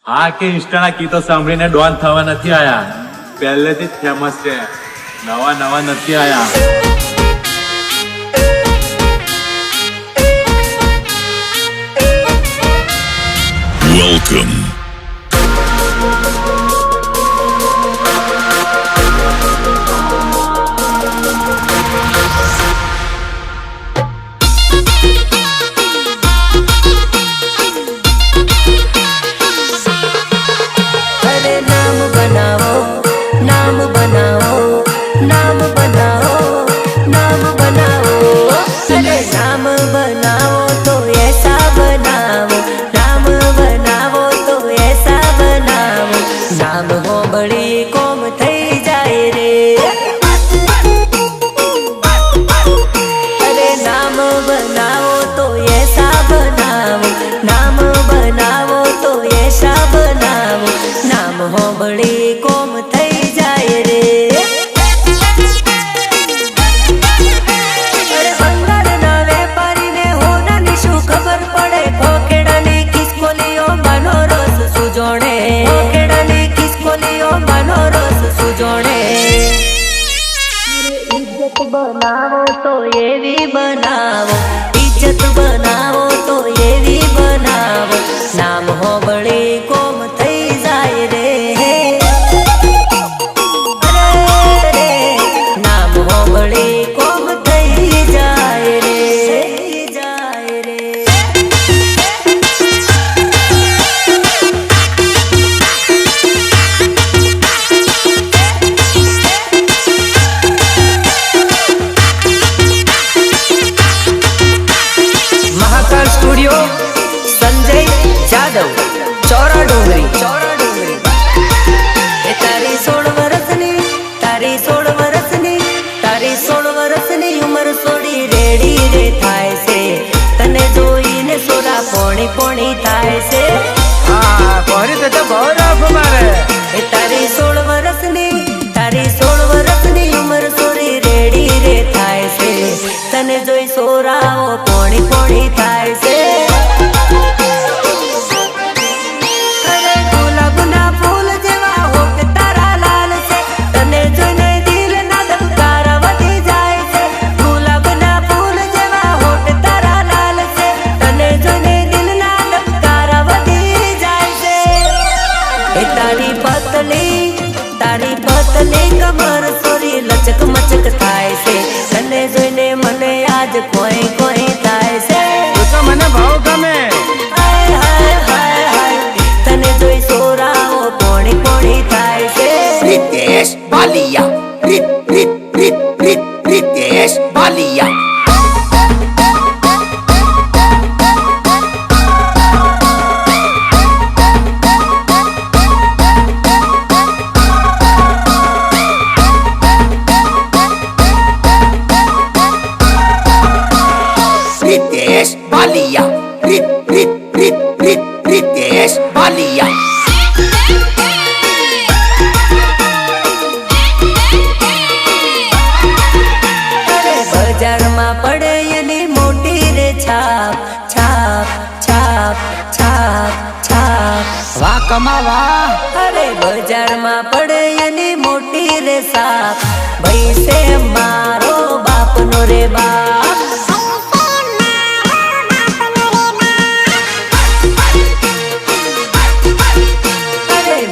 હા કે ઇન્સ્ટાના ગીતો સાંભળીને ડોન થવા નથી આયા, પહેલેથી જ ફેમસ છે, નવા નવા નથી આયા. Welcome. बनावो तो ये भी बनावो, इज्जत बनावो तो ये भी बनावो, नाम हो बड़ी कोम थई जाए रे, अरे नाम हो बड़ी कोम थई जाए रे, जाए रे. स्टूडियो संजय जादव चौरा डोंगरी तारी 16 वर्षनी उमर सोड़ी रेडी रे थाय से, तने जोईने सोरा पोणी पोणी थाय से. हां कोरी तो गौरव मारे तारी 16 वर्षनी उमर सोड़ी रेडी रे थाय से, तने जोई सोराओ पोणी पोणी थाय से. तारी पतली कमर सोरी लचक मचक थाय से, तने जोईने मने आज कोई कोई थाय से. तो मने भाव गमे हाय हाय हाय हाय, तने जोई सोराओ पोणी पोणी थाय से. रितेश बालिया रितेश बालिया. रितेश बालिया रितेश बालिया. बजार में पड़े एनी मोटी रे छाप छाप छाप छाप छाप, वाह कमावा. अरे बजार में पड़े एनी मोटी रे साप, भाई से मारो बाप नो रे बाप.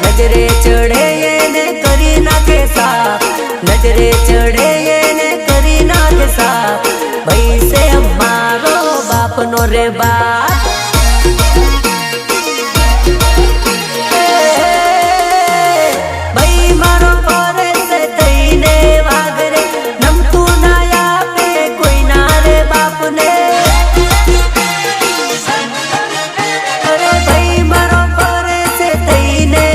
नजरे चढ़े ने करी ना के साथ, नजरे चढ़े ने करी ना के साथ, भाई से मारो बाप नो रे बाप. भाई मारो पोरे से तईने वागरे, नम तू ना या पे कोई ना रे बाप ने. अरे भाई मारो पोरे से तईने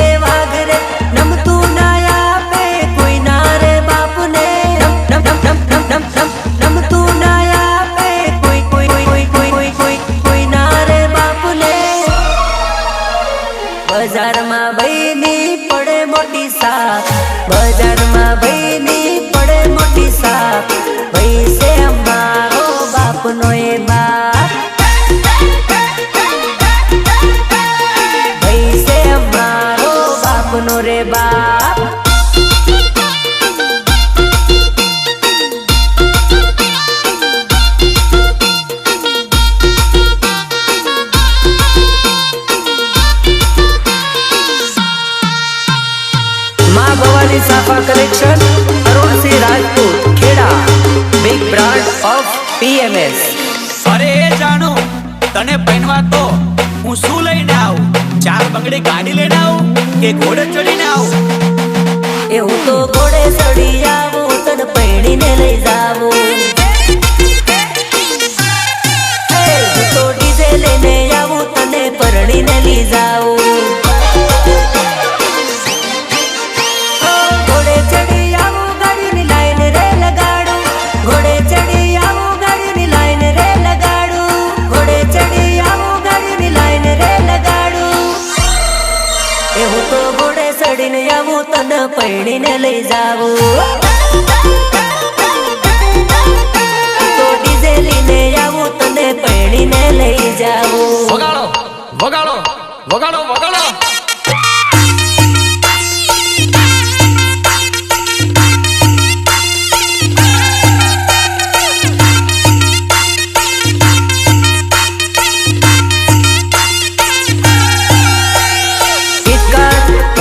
बजार में बईनी पड़े मोटी साथ, बजार में बईनी पड़े मोटी साथ, भाई से मारो बाप नो ये बाप, भाई से રે બાપ. Maa Bhavani safa collection, Arunsinh Rajput, Kheda. Big brand of PMS. અરે એ જાણો તને પહેરવા તો હું શું લઈને આવું? 4 બંગડી ગાડી લઈને આવું કે ઘોડે ચડીને આવું? એ હું તો ઘોડે ચડી આવું, તને પૈણીને લઈ જાવું. હું તો ડીજે લઈને આવું, તને પરણીને લઈ જાવું. ઘોડે ચડી આવું, ગાડીની લાઈન રે લગાડું. ઘોડે ચડી આવું, ગાડીની લાઈન રે લગાડું. ઘોડે ચડી આવું, ગાડીની લાઈન રે લગાડું. એ હું તો ઘોડે ચડીને આવું, તને પૈણીને લઈ જાવું. તો ડીજે લઈને આવું, તને પૈણીને લઈ જાવું. વગાડો વગાડો વગાડો વગાડો. ગીતકાર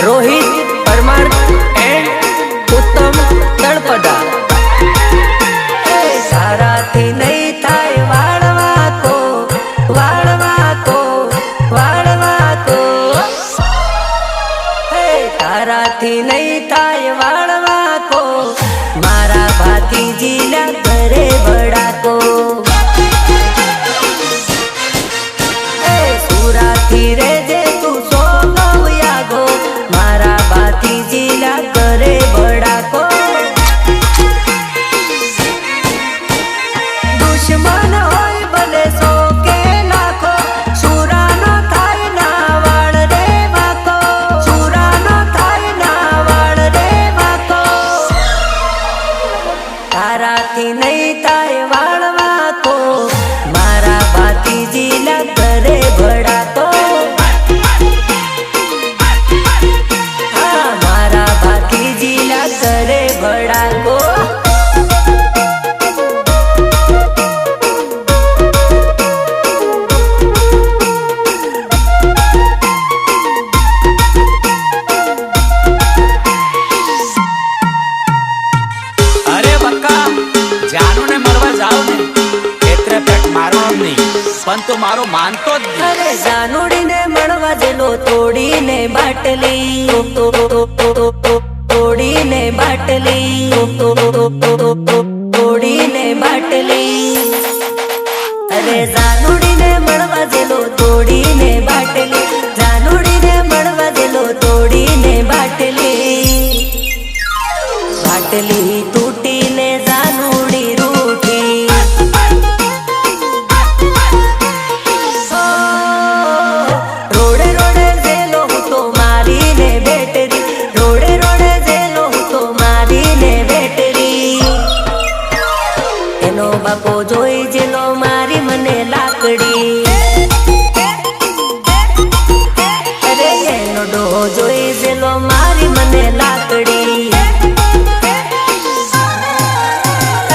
રોહિત પરમાર એન્ડ ઉત્તમ તળપદા. સારાથી નહીં થાય વાળવા કો, વાળવા કો, વાળવા કો. તારાથી નહીં થાય વાળવા કો, મારા ભાતીજીના ઘરે બડાકો. સુરાથી રેજે તું સોનો યાગો, મારા ભાતીજીના ઘરે બડાકો. દુશ્મન હોય ભલે 100 કે લાખો, સુરાનો થાય ના વાળ રે વાકો. સુરાનો થાય ના વાળ રે વાકો. તારાથી નહીં થાય વાળ વાકો, મારા ભાતીજીના ઘરે ભડાકો. હા, મારા ભાતીજીના ઘરે ભડાકો. અરે બક્કા જાનુને મળવા જાવ ને એટલે પેટ મારવાનું નહીં, પણ તું મારો માનતો જ નહીં. અરે જાનુડીને મળવા જેલો, તોડીને બાટલી, તોડીને બાટલી, તોડીને બાટલી. અરે જાનુડીને મળવા જેલો, તોડીને બાટલી. જાનુડીને મળવા જેલો, તોડીને બાટલી. બાટલી તૂટીને જાનુડી રૂઠી. રોડે રોડે જેલો હું તો મારીને બેટરી. રોડે રોડે જેલો હું તો મારીને બેટરી. એનો બાપો જોઈ જેલો મારી મને લાકડી. અરે એનો ડોહો જોઈ જેલો મારી મને લાકડી.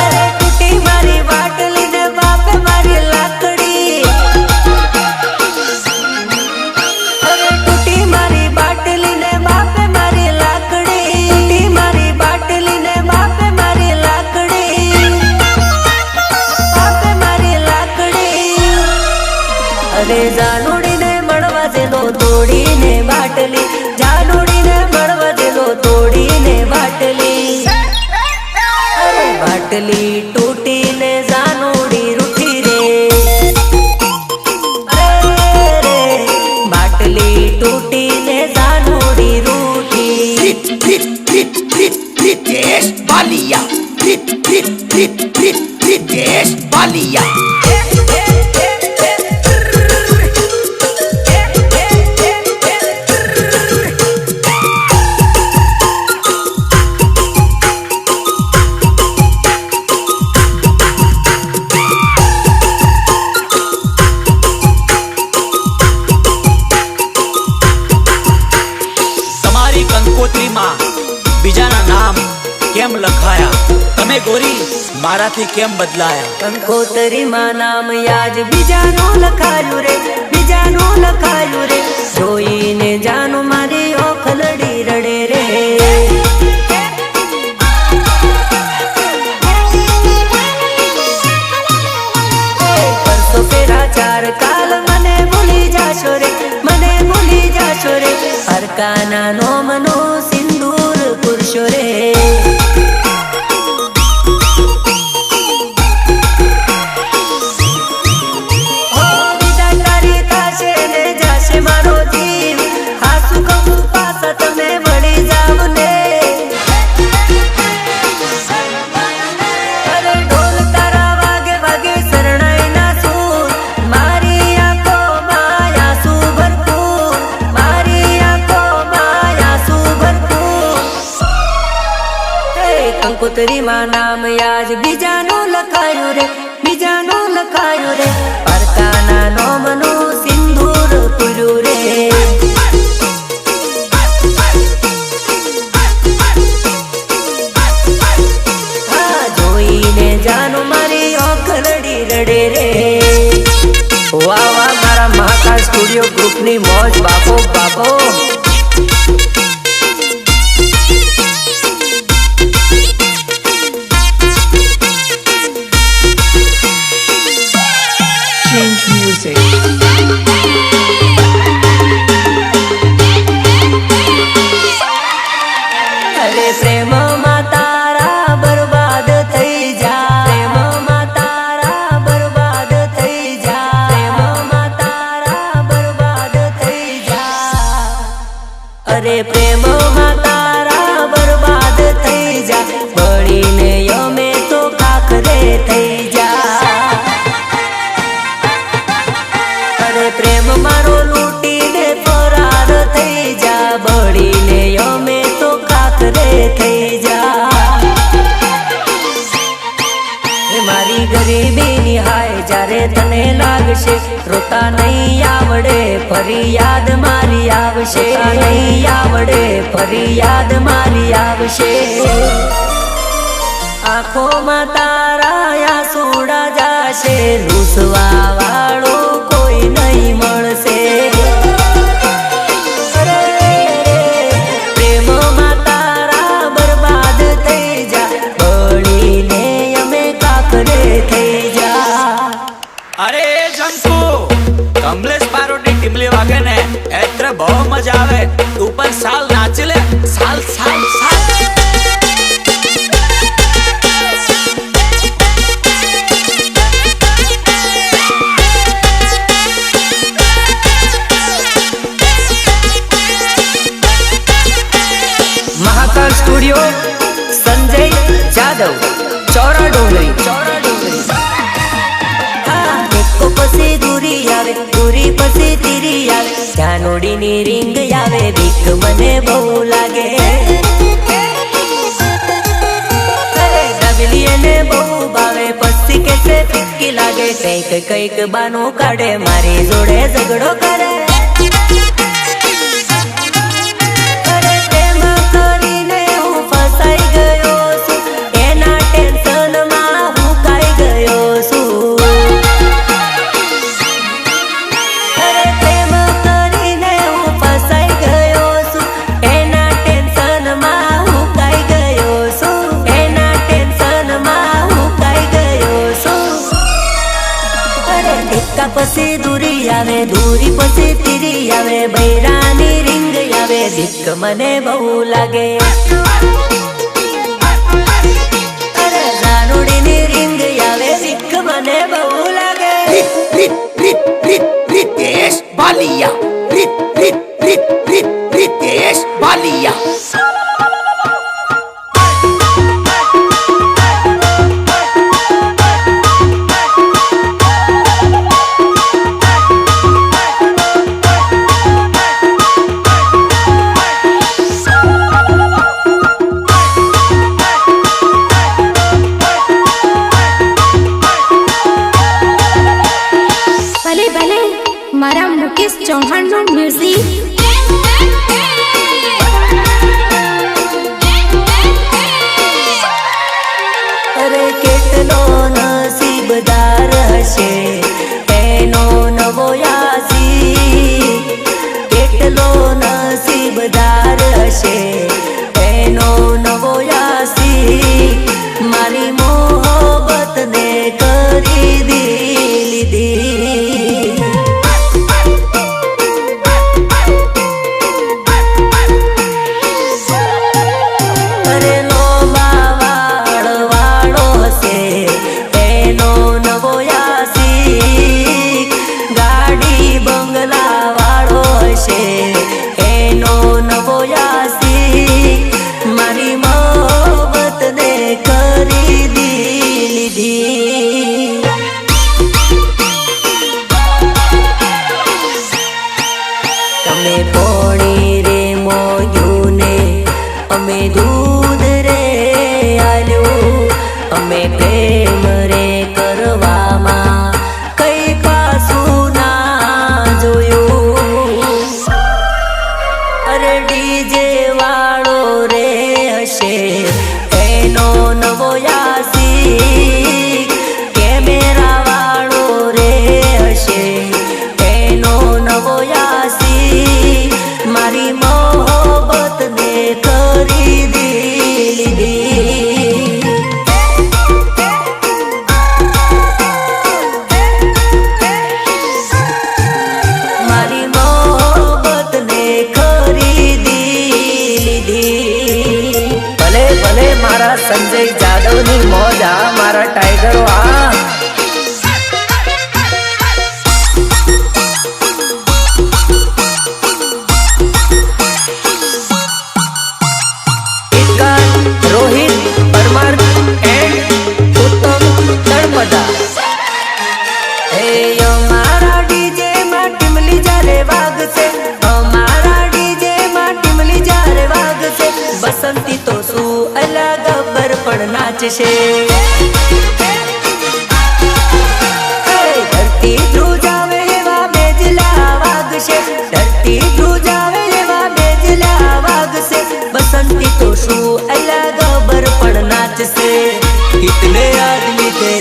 અરે તૂટી મારી બાટલી ને બાપે મારી લાકડી. અરે તૂટી મારી બાટલી ને બાપે મારી લાકડી. તૂટી મારી બાટલી ને બાપે મારી લાકડી. બાપે મારી લાકડી. અરે જાનુડીને મળવા જેલો, તોડીને બાટલી. જાનુડીને મળવા કંકોત્રીમાં બીજાના નામ કેમ લખાયા? તમે ગોરી મારાથી કેમ બદલાયા? કંકોતરીમાં નામ યાજ બીજાનું લખાયું રે, બીજાનું લખાયું રે. જોઈને જાનું મારી ઓખલડી રડે રે. પરસો ફેરા ચાર કાલ મને ભૂલી જાશો રે, મને ભૂલી જાશો રે. હરકાના નોમનો સિંદૂર પુરુષો રે. મારો જીવ હાસુ કહું પાછા તમે વળી જાવ ને. અરે ઢોલ તારા વાગે વાગે શરણાઈ ના સૂર. મારી આંખો માયા સુ ભરપૂર, મારી આંખો માયા સુ ભરપૂર. કંકોત્રીમાં નામ યાજ બીજાનું લખાયું રે, બીજાનું લખાયું રે. પરકાના નોમનું સિંદૂર પૂર્યું રે. હા જોઈને જાનું મારી ઓખલડી રડે રે. વાહ વાહ મારા મહાકાળ સ્ટુડિયો ગ્રુપની મોજ બાપો બાપો. Change music. અરે પ્રેમમાં તારા બરબાદ થઈ જા, પ્રેમમાં તારા બરબાદ થઈ જા, પ્રેમમાં તારા બરબાદ થઈ જા. અરે પ્રેમમાં તારા બરબાદ થઈ જા. બળીને યમે તો કાકરે થઈ જા. અરે પ્રેમ મારો લૂટીને ફરાર થઈ જા. બળીને યમે તો કાકરે થઈ જા. મારી ગરીબીની હાય જ્યારે તને લાગશે, રોતા નહીં આવડે ફરી યાદ મારી આવશે. નહીં આવડે ફરી યાદ મારી આવશે. આંખોમાં તારા આંસુડા જાશે. રૂસવા વાળો કોઈ નહીં મળશે. પ્રેમમાં તારા બરબાદ થઈ જા. બળીને અમે કાકરે થઈ જા. અરે જંતુ કમલેશ પારોટી ટીમલી વાગે ને એટલે બહુ મજા આવે. તું પણ સાલ નાચી લે, સાલ સાલ સાલ. મહાકાળ સ્ટુડિયો સંજય જાદવ, ચોરા ડુંગરી, ચોરા ડુંગરી. હા એકો પછી દૂરી આવે, દૂરી પછી તીરી આવે. જાનોડીની રીંગ આવે, બીક મને બહુ લાગે. અરે ડબલી એને બહુ ભાવે, પછી કેસે ફિક્કી લાગે. કઈક કઈક બાનો કાઢે, મારી જોડે ઝઘડો કરે. પછી દૂરી આવે, દૂરી પછી તીરી આવે. બૈરાની રીંગ આવે, બીક મને બહુ લાગે. અરે જાનુડીની રીંગ આવે, બીક મને બહુ લાગે. Ritesh Balia. Ritesh Balia. ભલે ભલે મારા મુકેશ ચૌહાણનું મ્યુઝિક દૂધ રે આલ્યું અમે પ્રેમ રે કરવામાં કઈ પાછું ના જોયું અરે ડીજે વાળો રે હશે એનો નવો યાસી કેમેરા વાળો રે હશે એનો નવો યાસી મારી મોહબ્બત ને ખરીદી લીધી મારી મોહબ્બત ને ખરીદી લીધી ભલે ભલે મારા સંજય જાદવ ની મોજ આ મારા ટાઈગરો આ રોહિત પરમાર એન્ડ ઉત્તમ તળપદા હે અમારા ડીજે માં ટીમલી જારે વાગશે અમારા ડીજે માં ટીમલી જારે વાગશે બસંતી તો શું અલા ગબ્બર પણ નાચશે ધરતી ધ્રુજાવે એવા બેજલા વાગશે ધરતી ધ્રુજાવે એવા બેજલા વાગશે बसंती तो शू अला गबर पण नाचसे कितने आदमी थे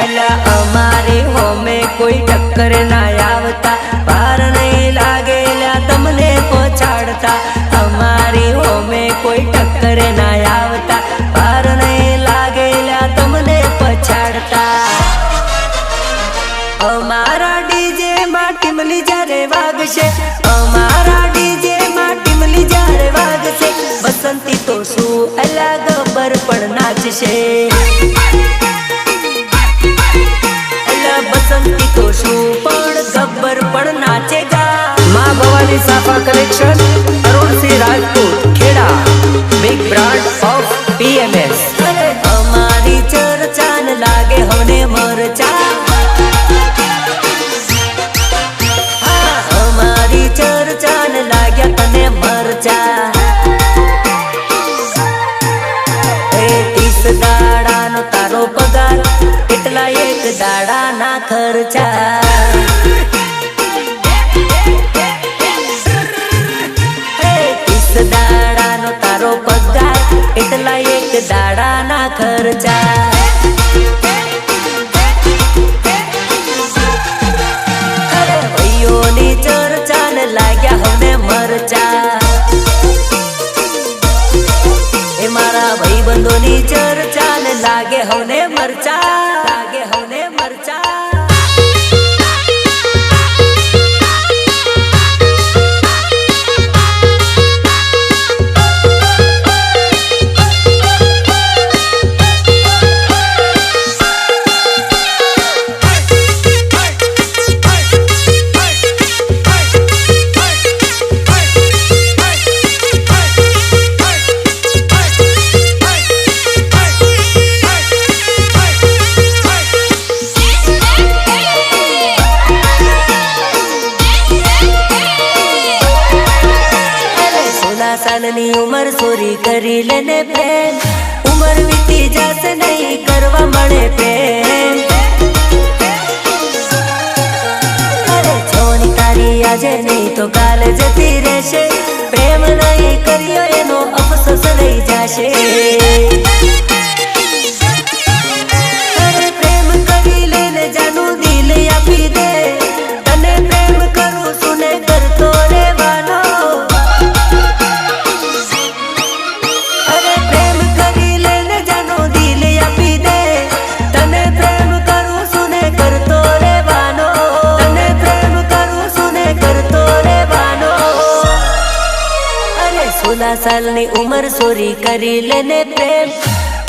अला हमारे हो में कोई टक्कर ना आवता पार नहीं लागेला तमने पछाड़ता हमारी हो में કોઈ ટક્કર ના આવતા પાર નહીં લાગેલા તમને પછાડતા અમારા ડીજે માં ટીમલી જારે વાગશે અમારા ડીજે માં ટીમલી જારે વાગશે બસંતી તો શું અલા ગબ્બર પણ નાચશે અલા બસંતી તો શું પણ ગબ્બર પણ નાચેગા Maa Bhavani safa collection Arun Singh Rajput Kheda big brand of PMS અમારી ચર્ચા ન લાગે હોને મરચા અમારી ચર્ચા ન લાગ્યા તને મરચા એ 30 દાડાનો તારો પગાર એટલા એક દાડાના ખર્ચા દાડાનો તારો પગાર એટલા એક દાડાના ખર્ચા અરે ભાઈઓની ચર્ચા ને લાગ્યા હવે મરચા એ મારા ભાઈબંધોની ચર્ચા ને લાગે હવે મરચા લાગે હવે મરચા સાલની ઉમર સોરી કરી લેને પ્રેમ ઉમર વીતી જશે નહીં કરવા મળે પ્રેમ અરે છોની તારી આજે નહીં તો કાલે જતી રહેશે પ્રેમ નહીં કર્યો એનો અફસોસ રહી જશે અરે પ્રેમ કરી લેને જાનું દિલ આપી દે તને પ્રેમ કરું સુને કરતો રહેવાનો સાલની ઉમર સોરી કરી લેને પ્રેમ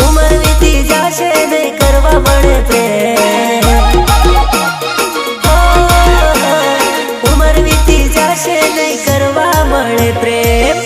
ઉમર વીતી જશે નહીં કરવા મળે પ્રેમ ઉમર વીતી જશે નહીં કરવા મળે પ્રેમ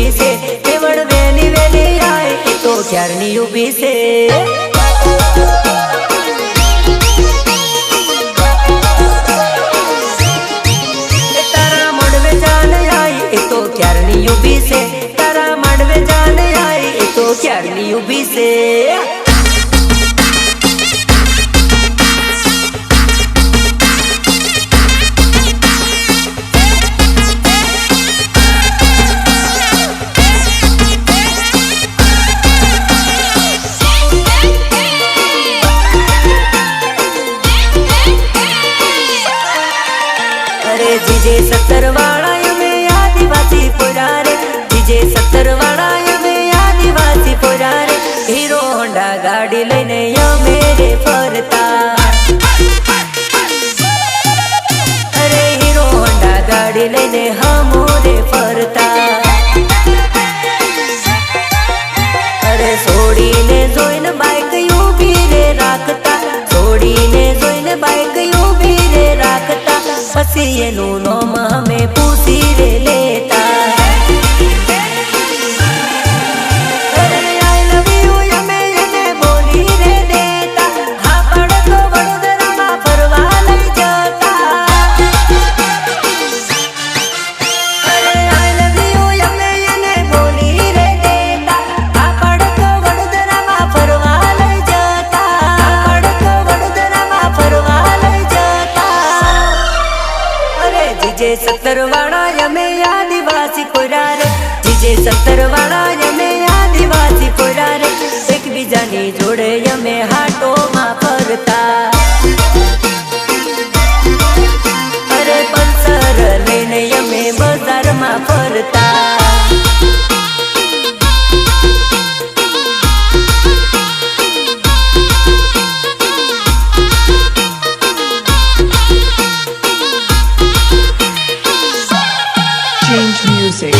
ઊભી છે કેવળ વેલી વેલી આય એ તો ક્યારની ઊભી છે તારા મળવે જાન આય એ તો ક્યારની ઊભી છે તારા મળવે જાન આય એ તો ક્યારની ઊભી છે जीजे 70 वाला यमे आदिवासी पोरा रे जीजे 70 वाला यमे आदिवासी पोरा रे हीरो होंडा गाड़ी लईने यमे रे फरता अरे हीरो होंडा गाड़ी लईने हमो रे फरता अरे सोडीने जोईने बाइक ऊभी रे રાખતા सोडीने जोईने बाइक ऊभी रे રાખતા પછી એનું નામ અમે પૂછી રે લેતા અરે આઈ લવ યુ અમે એને બોલી રે દેતા હા પડતો વડોદરામાં ફરવા લઈ જતા અરે આઈ લવ યુ અમે એને બોલી રે દેતા હા પડતો વડોદરામાં ફરવા લઈ જતા પડતો વડોદરામાં ફરવા લઈ જતા जीजे 70 वाला यमे आदिवासी पोरा रे जीजे 70 वाला यमे आदिवासी पोरा रे एक बीजानी जोड़े यमे हाटो में फरता अरे पल्सर लेने यमे बाजार में फरता Change music.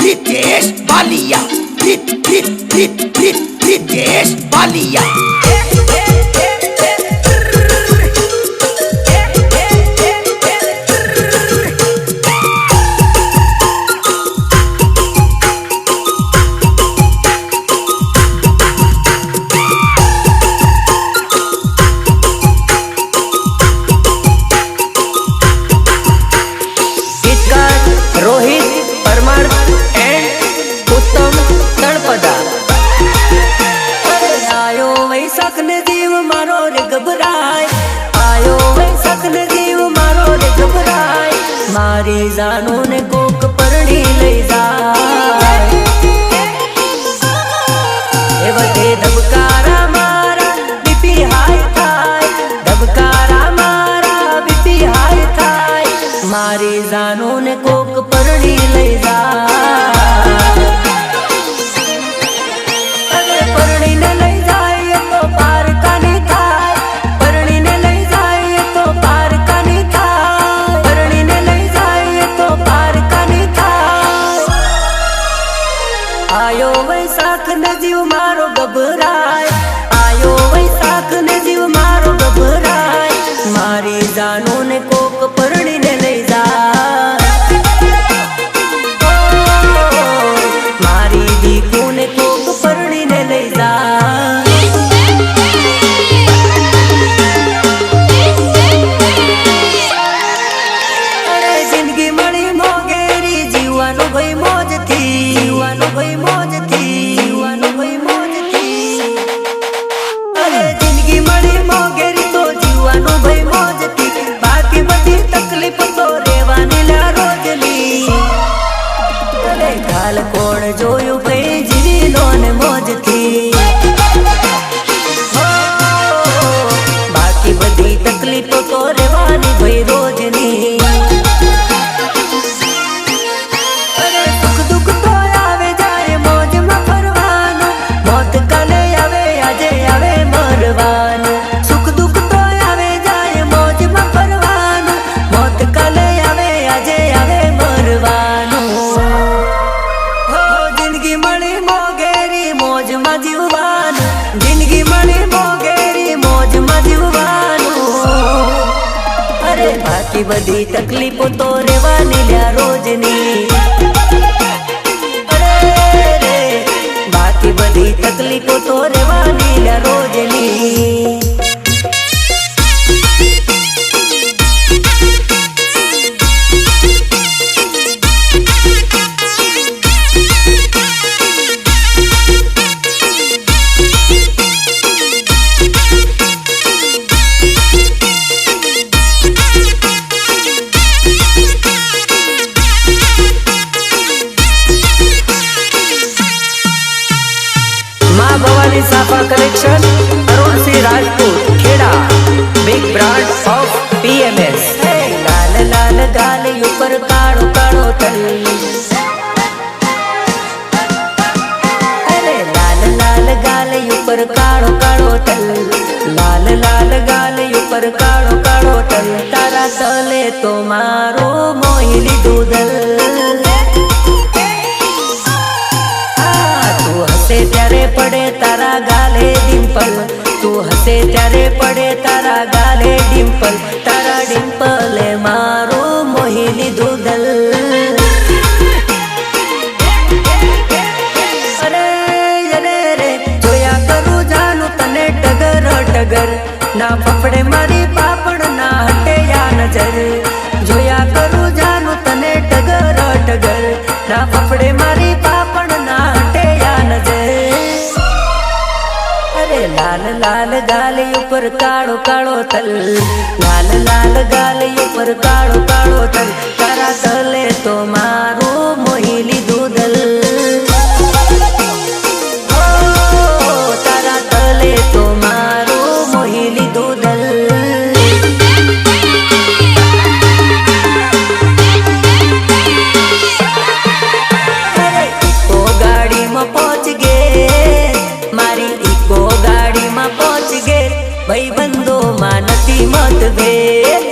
रितेश बालिया रितेश बालिया मारी जानो ने कोक परणी लई जाय एवते धबकारा मारा बीपी हाय थाय धबकारा मारा बीपी हाय थाय मारी जानो ने कोक परणी लई जाय अरे परणी ने लई जाय तो पार कानी थाय परणी ने लई जाय तो पार कानी थाय परणी ने लई जाय तो पार कानी थाय आयो वैसाख ने जीव मारो गभराय आयो वैसाख ने जीव मारो गभराय मारी जानो ने कोक परणी ने लई जाय मारी दीकू ने कोक परणी ने लई जाय अरे जिंदगी मणी मोगेरी जीवानो भई બાકી બધી તકલીફો તો રેવાની લ્યા રોજની. અરે રે બાકી બધી તકલીફો તો રેવાની લ્યા રોજની. Bhavani safa collection, Arunsinh Rajput, Kheda, big brand of PMS. લાલ લાલ ગાલ ઉપર કાળો કાળો તલ. અરે લાલ લાલ ગાલ ઉપર કાળો કાળો તલ. લાલ લાલ ગાલ ઉપર કાળો કાળો તલ. તારા તલે તો મારો મોહી લીધું દલ. ત્યારે પડે તારા ગાલે ડિમ્પલ. તું હસે ત્યારે પડે તારા ગાલે ડિમ્પલ. તારા ડિમ્પલે મારું મોહી લીધું દલ. અરે અરે રે જોયા કરું જાનું તને ટગર ટગર. ના ફફડે મારી પાપડ ના હટે યા નજર. જોયા કરું જાનું તને ટગર ટગર. ના ફફડે મારી પાપડ ના હટે યા નજર. લાલ લાલ ગાલી ઉપર કાળો કાળો તલ. લાલ લાલ ગાલી ઉપર કાળો કાળો તલ. તારા તલે તો મારું મોહી લીધું દલ. તારા તલે તો મારું મોહી લીધું દલ. ઇકો ગાડીમાં પહોંચ ગે. મારી ઇકો ગાડીમાં પહોંચ ગે. ભાઈ બંધો માં નથી મતભેદ.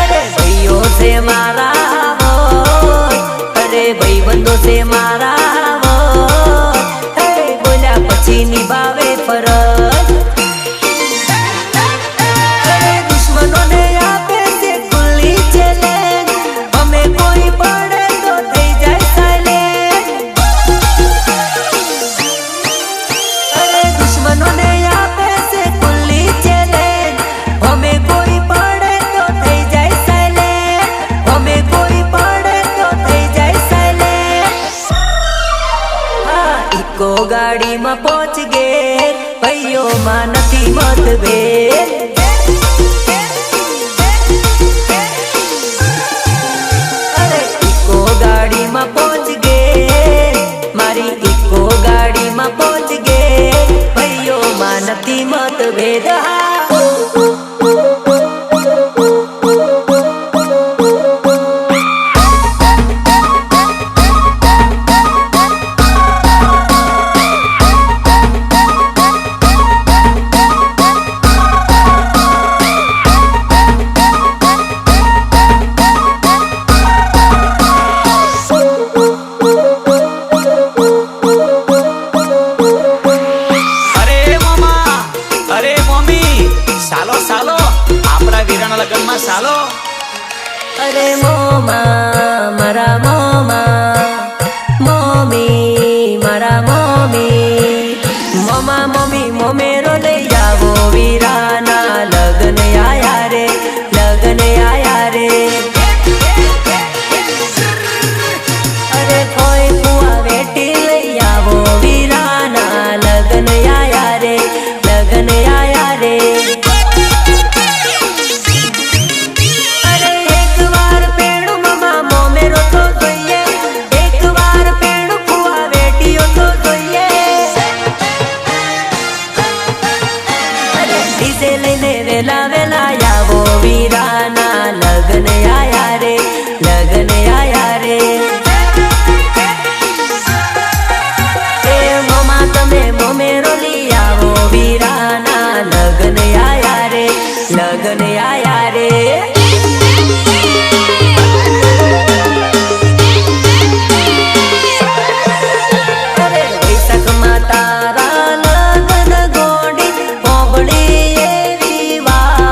અરે ભાઈઓ છે મારા. અરે ભાઈ બંધો છે મારા. બોલ્યા પછી નિભાવે ફરજ. અરે દુશ્મનોને આપે છે ખુલ્લી ચેલેન્જ. અમે કોઈ પડે તો થઈ જાય સાયલેન્ટ. અરે દુશ્મનોને આપે છે ખુલ્લી ચેલેન્જ. અમે કોઈ પડે તો થઈ જાય સાયલેન્ટ. અમે કોઈ પડે તો થઈ જાય સાયલેન્ટ. હા ઇકો ગાડીમાં પહોંચ ગે. ભાઈઓ માં નથી મતભેદ. અરે ઇકો ગાડીમાં પહોંચ ગે. મારી ઇકો ગાડીમાં પહોંચ ગે. ભાઈઓ માં નથી મતભેદ. સાલો. અરે મોમા મારા મોમા. મોમી મારા મોમી. મોમા મોમી મોમેરો લઈ આવો. વીરાના લગન આયા રે. લગન આયા રે. અરે કોઈ ફુવા વેટી લઈ આવો. વીરાના લગન આયા રે. લગન આયા રે. વેલા વેલા આવો. વીરાના લગન આયા રે. લગન આયા રે. એ મોમા તમે મોમેરો લઈ આવો. વીરાના લગન આયા રે. લગન આયા રે. અરે વૈશાખમાં તારા લગન ગોડી પોગડી એવી વાત.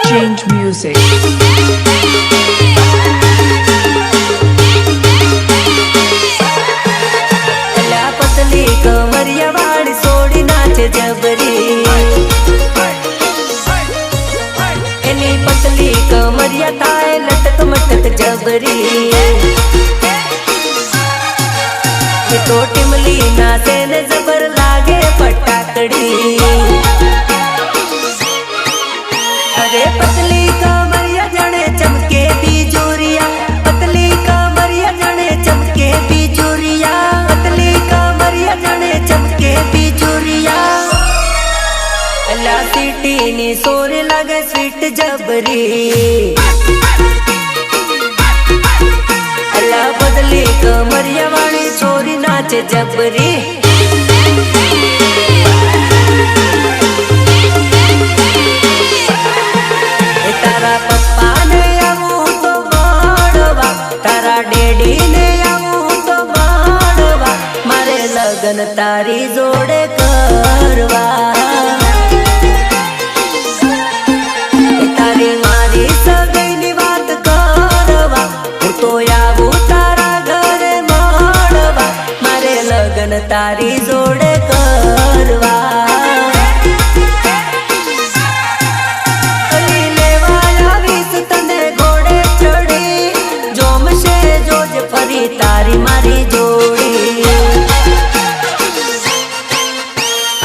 Change music. અલા પતલી કમરિયા વાળી સોડી નાચે જબરી, એની પતલી કમરિયા થાય લટક મટક જબરી, એ તો ટીમલી નાચે ને જબર લાગે ફટાકડી. અરે પતલી કમરિયા જાણે ચમકે બીજોરિયા, પતલી કમરિયા જાણે ચમકે બીજોરિયા, પતલી કમરિયા જાણે ચમકે બીજોરિયા. અલા સિટી ની સોરે લાગે સ્વીટ જબરી, અલા બદલી કમરિયા વાળી છોરી નાચે જબરી. તારા પપ્પા ને આવું તો મળવા, તારા ડેડી ને આવું તો મળવા, મારે લગન તારી જોડે કરવા. તારી મારી સગાઈની વાત કરવા, હું તો આવું તારા ઘરે મળવા, મારે લગન તારી જોડે કરવા. તારી મારી જોડી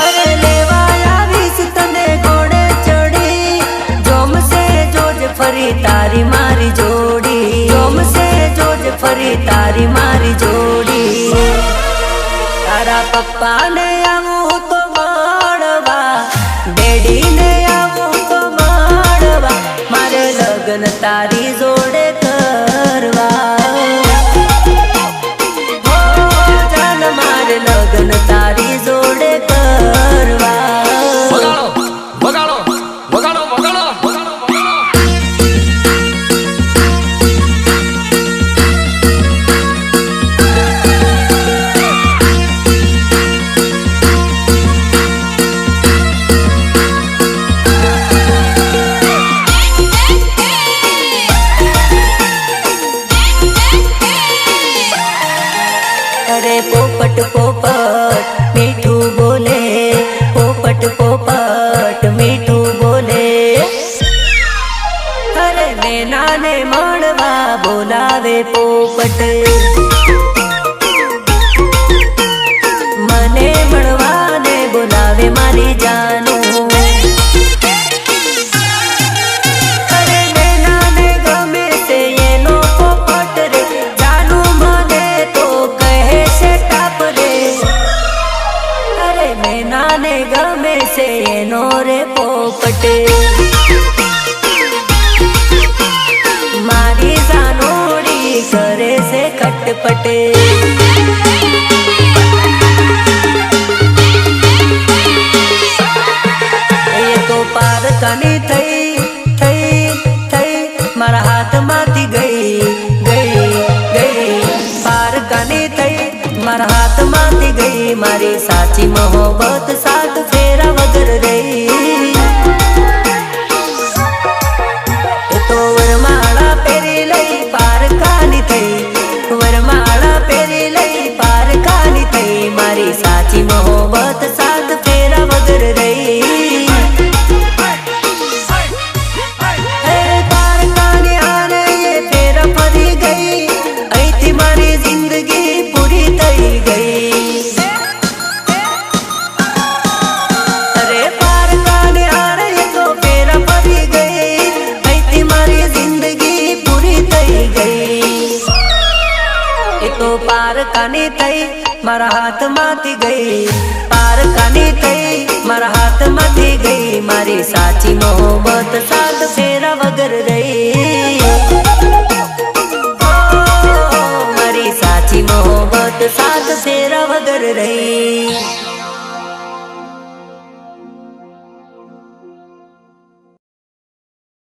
અરે લેવા આવીશ તને ઘોડે ચડી, જોમશે જોજ ફરી તારી મારી જોડી, જોમશે જોજ ફરી તારી મારી જોડી. તારા પપ્પા ને આવું તો મળવા, ડેડી ને આવું તો મળવા, મારે લગન તારી જોડે કરવા. મારે લગન તારી જોડે કરવા. વગાડો વગાડો વગાડો વગાડો. અરે પોપટ પોપટ મીઠું બોલે, પોપટ પોપટ મીઠું બોલે, અરે મેનાને મળવા બોલાવે પોપટ, મને મળવાને બોલાવે મારી જાનું. અરે મેનાને ગમે તે એનો પોપટ રે, જાનું મને તો કહે છે ટાપ રે. અરે મેનાને ગમે છે એનો રે પોપટ, મારી જાનોડી કરે છે ખટપટ. એ તો પારકાની થઈ થઈ થઈ, મારા હાથમાંથી ગઈ ગઈ ગઈ, પારકાની થઈ મારા હાથમાંથી ગઈ, મારી સાચી મોહબ્બત સાત ફેરા વગર રહી. એ તો વરમાળા પહેરી લઈ પારકાની થઈ, વરમાળા પહેરી લઈ પારકાની થઈ, મારી સાચી મોહબ્બત સાત ફેરા વગર રહી. પારકાની આને એ ફેરા ફરી ગઈ, અહીંથી મારી જિંદગી પૂરી થઈ ગઈ. અરે પારકાની આને એ તો ફેરા ફરી ગઈ, અહીંથી મારી જિંદગી પૂરી થઈ ગઈ. એ તો પારકાની થઈ મારા હાથમાંથી ગઈ, પારકાની થઈ મારા હાથમાંથી ગઈ, મારી સાચી મોહબ્બત સાત ફેરા વગર રહી. મારી સાચી મોહબ્બત સાત ફેરા વગર રહી.